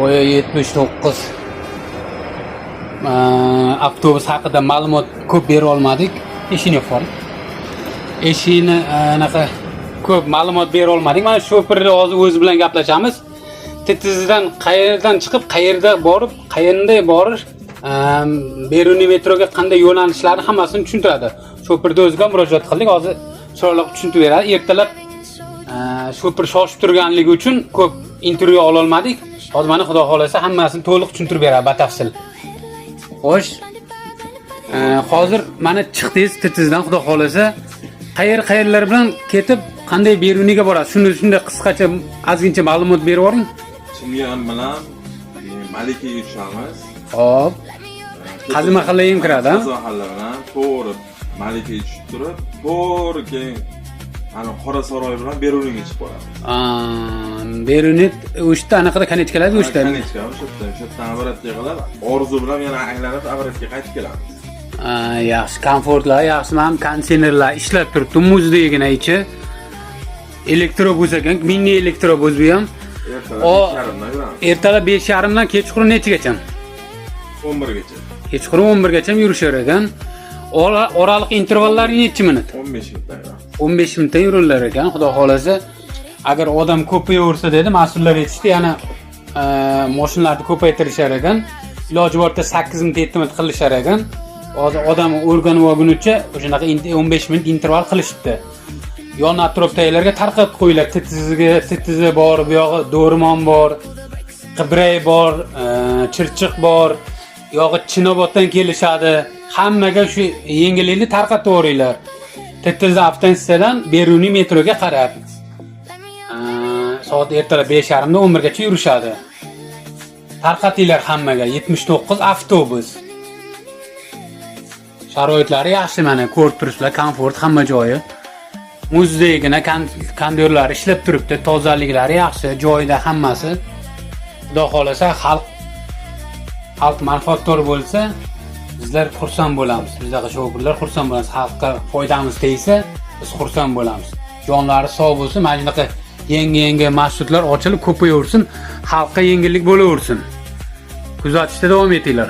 boya 79. Avtobus haqida ma'lumot ko'p bera olmadik. Eshini for. Eshini anaqa ko'p ma'lumot bera olmadik. Mana shoferni hozir o'zi bilan gaplashamiz. Tetizidan qayerdan chiqib, qayerda borib, qayerda borish, Beruniy metroga qanday yo'nalishlarni hammasini tushuntiradi. Shoferga o'ziga murojaat qildik. Hozir chiroyli tushuntirib beradi. Ertalab shofer shoshib turganligi uchun ko'p intervyu ola olmadik. Hozir mana xudo xolasa hammasini to'liq tushuntirib beradi batafsil. Xo'sh. Hozir mana chiqdingiz Tetizdan xudo xolasa qayerlar bilan ketib qanday Beruniyga borasiz? Shunday qisqacha ozgincha ma'lumot berib o'ring. Chimyon bilan Malikaga tushamiz. Xo'p. Qazi mahallaga ham kiradi, ha? Qazi mahalla bilan to'g'ri Malikaga tushib turib, to'g'ri keyin ana Qorasaroy bilan Beruniyga chiqib boramiz. Beruniy o'shda anaqada kanechkalar o'shda. Kanechka o'shdan Abaratga qadar Orzu bilan yana aylanib Abaratga qaytib kelamiz. Yaxshi, komfortlar, yaxshi, ham konditsionerlar ishlab turibdi. Muzdagina ichi. Elektrobus ekan, mini elektrobus bu ham. Ertalab 5:30 dan kechqurun nechagacha? 11gacha. Kechqurun 11gacha yurishar ekan. Oraliq intervallari necha minut? 15 minutdan. 15 minutdan yururlar ekan. Xudo xolasa, agar odam ko'payaversa dedi, mas'ullar aytishdi, yana mashinalarni ko'paytirishar ekan. Iloji borida 8 minut 7 minut qilishar ekan. Hozir odam o'rganib olgunicha o'shanaqa 15 minut interval qilishibdi. Yon atrofdagilarga tarqatib qo'yinglar. Tetizi bor, bu yog'i Do'rmon bor, Qibray bor, Chirchiq bor, yog'i Chinoboddan kelishadi. Hammaga shu yengillikni tarqatib o'ringlar. Tetizi avtostansiyadan Beruniy metroga qarab. Soat ertalab 5:30 dan 11 gacha yurishadi. Tarqatinglar hammaga 79 avtobus. Sharoitlari yaxshi, mana ko'rib turibsizlar, komfort hamma joyi. Muzdagina kondyorlar ishlab turibdi, tozaliklari yaxshi, joyida hammasi. Xudo xolasa xalq manfaatdor bo'lsa, bizlar xursand bo'lamiz. Bizdaqa shoferlar xursand bo'lamiz. Xalqqa foydamiz tegsa, biz xursand bo'lamiz. Jonlari sog' bo'lsin, mana shunaqa yangi marshrutlar ochilib ko'payaversin, xalqqa yengillik bo'laversin. Kuzatishda davom etinglar.